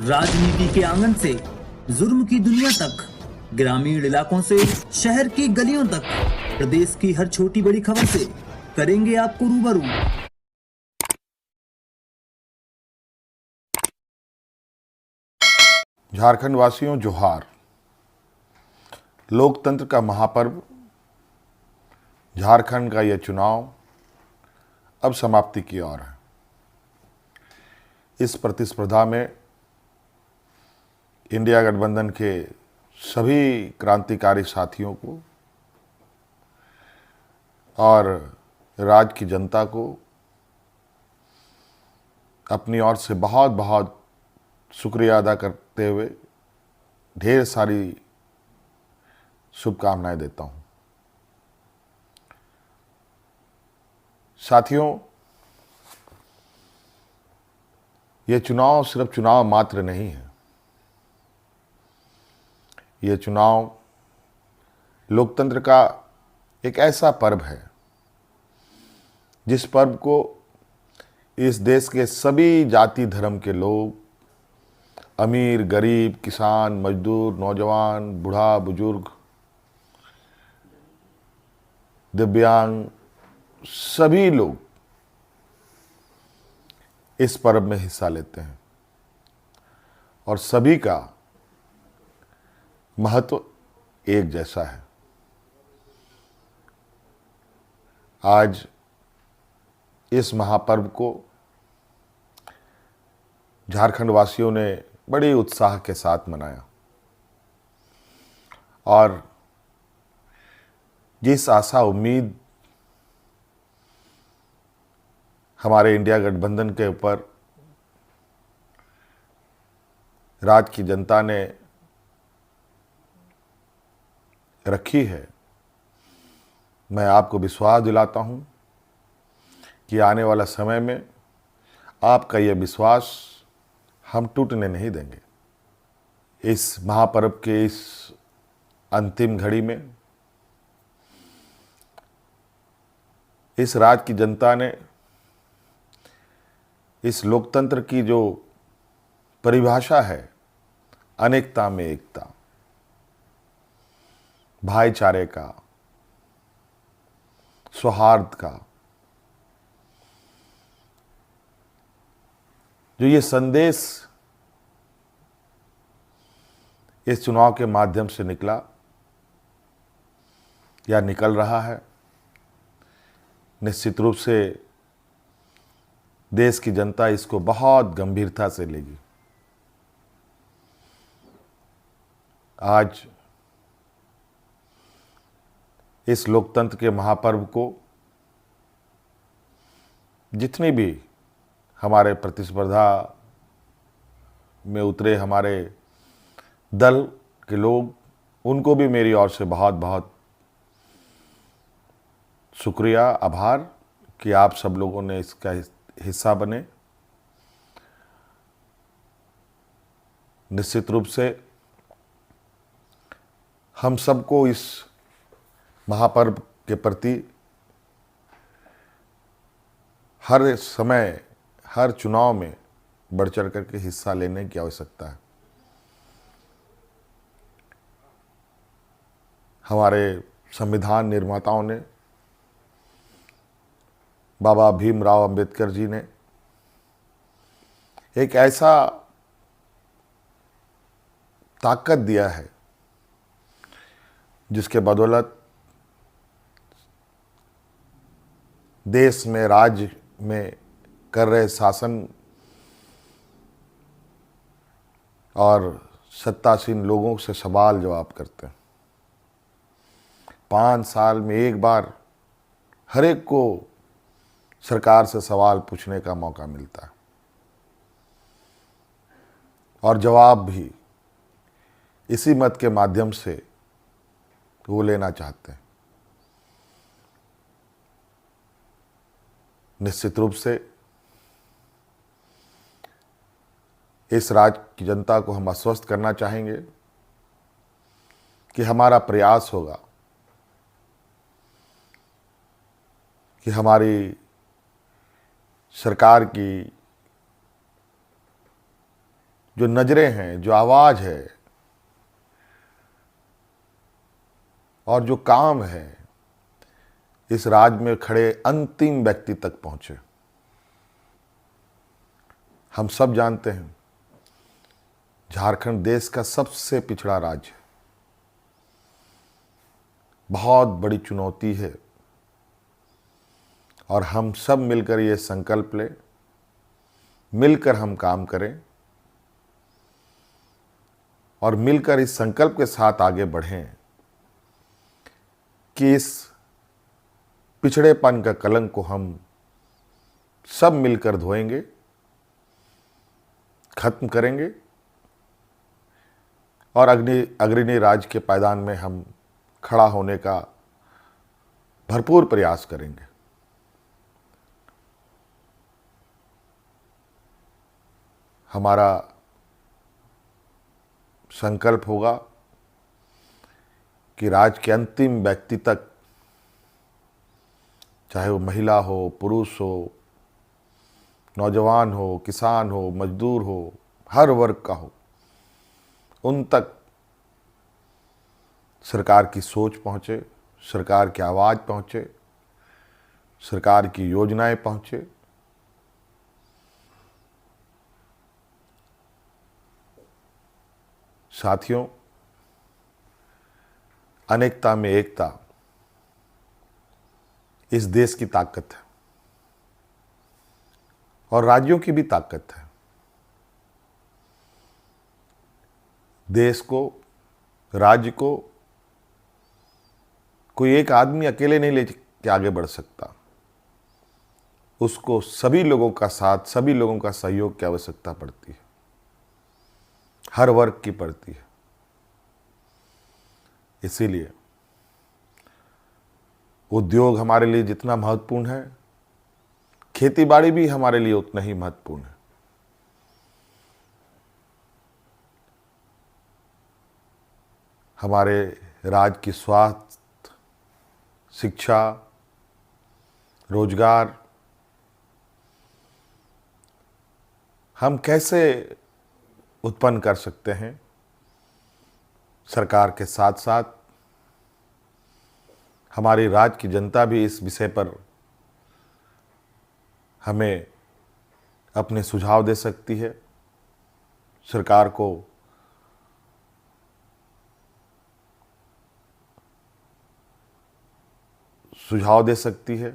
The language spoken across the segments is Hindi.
राजनीति के आंगन से जुर्म की दुनिया तक, ग्रामीण इलाकों से शहर की गलियों तक, प्रदेश की हर छोटी बड़ी खबर से करेंगे आपको रूबरू। झारखंड वासियों जोहार। लोकतंत्र का महापर्व झारखंड का यह चुनाव अब समाप्ति की ओर है। इस प्रतिस्पर्धा में इंडिया गठबंधन के सभी क्रांतिकारी साथियों को और राज्य की जनता को अपनी ओर से बहुत बहुत शुक्रिया अदा करते हुए ढेर सारी शुभकामनाएं देता हूं। साथियों, यह चुनाव सिर्फ चुनाव मात्र नहीं है। यह चुनाव लोकतंत्र का एक ऐसा पर्व है जिस पर्व को इस देश के सभी जाति धर्म के लोग, अमीर गरीब, किसान मजदूर, नौजवान, बूढ़ा बुजुर्ग, दिव्यांग, सभी लोग इस पर्व में हिस्सा लेते हैं और सभी का महत्व एक जैसा है। आज इस महापर्व को झारखंड वासियों ने बड़े उत्साह के साथ मनाया और जिस आशा उम्मीद हमारे इंडिया गठबंधन के ऊपर राज्य की जनता ने रखी है, मैं आपको विश्वास दिलाता हूं कि आने वाला समय में आपका यह विश्वास हम टूटने नहीं देंगे। इस महापर्व के इस अंतिम घड़ी में इस राज्य की जनता ने इस लोकतंत्र की जो परिभाषा है, अनेकता में एकता, भाईचारे का, सौहार्द का, जो ये संदेश इस चुनाव के माध्यम से निकला या निकल रहा है, निश्चित रूप से देश की जनता इसको बहुत गंभीरता से लेगी। आज इस लोकतंत्र के महापर्व को जितनी भी हमारे प्रतिस्पर्धा में उतरे हमारे दल के लोग, उनको भी मेरी ओर से बहुत बहुत शुक्रिया, आभार कि आप सब लोगों ने इसका हिस्सा बने। निश्चित रूप से हम सबको इस महापर्व के प्रति हर समय, हर चुनाव में बढ़ चढ़ करके हिस्सा लेने की आवश्यकता है। हमारे संविधान निर्माताओं ने, बाबा भीमराव अंबेडकर जी ने एक ऐसा ताकत दिया है जिसके बदौलत देश में, राज्य में कर रहे शासन और सत्तासीन लोगों से सवाल जवाब करते हैं। 5 साल में एक बार हर एक को सरकार से सवाल पूछने का मौका मिलता है और जवाब भी इसी मत के माध्यम से वो लेना चाहते हैं। निश्चित रूप से इस राज्य की जनता को हम आश्वस्त करना चाहेंगे कि हमारा प्रयास होगा कि हमारी सरकार की जो नजरें हैं, जो आवाज है और जो काम है, इस राज्य में खड़े अंतिम व्यक्ति तक पहुंचे। हम सब जानते हैं झारखंड देश का सबसे पिछड़ा राज्य है। बहुत बड़ी चुनौती है और हम सब मिलकर ये संकल्प लें, मिलकर हम काम करें और मिलकर इस संकल्प के साथ आगे बढ़ें कि इस पिछड़ेपन का कलंक को हम सब मिलकर धोएंगे, खत्म करेंगे और अग्रणी राज्य के पायदान में हम खड़ा होने का भरपूर प्रयास करेंगे। हमारा संकल्प होगा कि राज्य के अंतिम व्यक्ति तक, चाहे वो महिला हो, पुरुष हो, नौजवान हो, किसान हो, मजदूर हो, हर वर्ग का हो, उन तक सरकार की सोच पहुंचे, सरकार की आवाज़ पहुंचे, सरकार की योजनाएं पहुंचे। साथियों, अनेकता में एकता इस देश की ताकत है और राज्यों की भी ताकत है। देश को, राज्य को कोई एक आदमी अकेले नहीं लेके आगे बढ़ सकता। उसको सभी लोगों का साथ, सभी लोगों का सहयोग की आवश्यकता पड़ती है, हर वर्ग की पड़ती है। इसीलिए उद्योग हमारे लिए जितना महत्वपूर्ण है, खेती-बाड़ी भी हमारे लिए उतना ही महत्वपूर्ण है। हमारे राज्य की स्वास्थ्य, शिक्षा, रोजगार हम कैसे उत्पन्न कर सकते हैं, सरकार के साथ साथ हमारी राज्य की जनता भी इस विषय पर हमें अपने सुझाव दे सकती है। सरकार को सुझाव दे सकती है।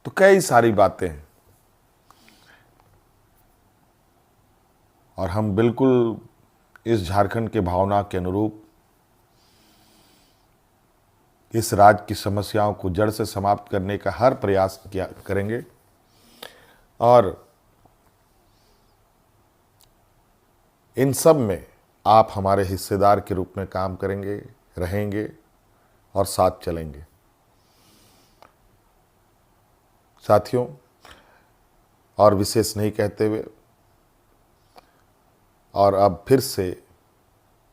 तो कई सारी बातें हैं और हम बिल्कुल इस झारखंड के भावना के अनुरूप इस राज्य की समस्याओं को जड़ से समाप्त करने का हर प्रयास करेंगे और इन सब में आप हमारे हिस्सेदार के रूप में काम करेंगे, रहेंगे और साथ चलेंगे। साथियों, और विशेष नहीं कहते हुए और अब फिर से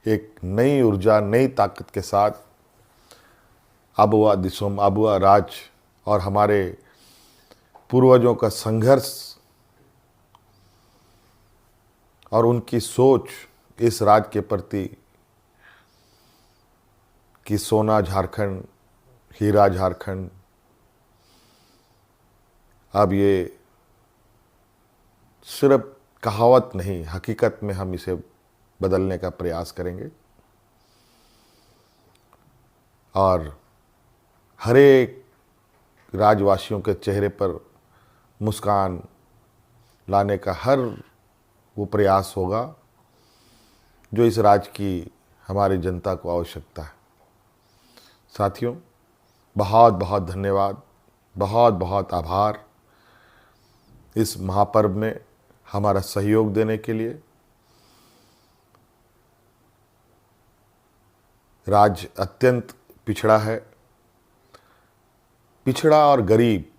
एक नई ऊर्जा, नई ताकत के साथ आबुआ दिसोम, आबुआ राज और हमारे पूर्वजों का संघर्ष और उनकी सोच इस राज्य के प्रति कि सोना झारखंड, हीरा झारखंड, अब ये सिर्फ कहावत नहीं, हकीकत में हम इसे बदलने का प्रयास करेंगे और हर एक राज्यवासियों के चेहरे पर मुस्कान लाने का हर वो प्रयास होगा जो इस राज्य की हमारी जनता को आवश्यकता है। साथियों, बहुत बहुत धन्यवाद, बहुत बहुत आभार इस महापर्व में हमारा सहयोग देने के लिए। राज्य अत्यंत पिछड़ा है। पिछड़ा और गरीब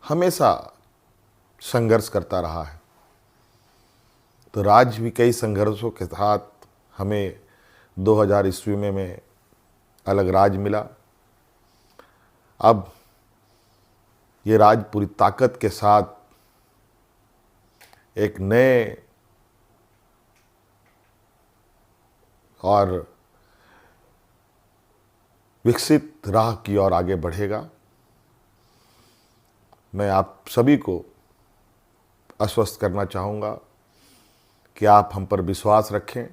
हमेशा संघर्ष करता रहा है, तो राज्य भी कई संघर्षों के साथ हमें 2000 ईस्वी में अलग राज्य मिला। अब ये राज्य पूरी ताकत के साथ एक नए और विकसित राह की ओर आगे बढ़ेगा। मैं आप सभी को आश्वस्त करना चाहूँगा कि आप हम पर विश्वास रखें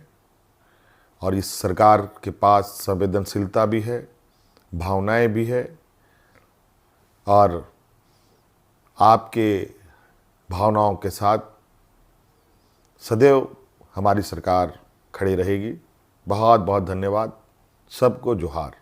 और इस सरकार के पास संवेदनशीलता भी है, भावनाएं भी है और आपके भावनाओं के साथ सदैव हमारी सरकार खड़ी रहेगी। बहुत बहुत धन्यवाद। सबको जोहार।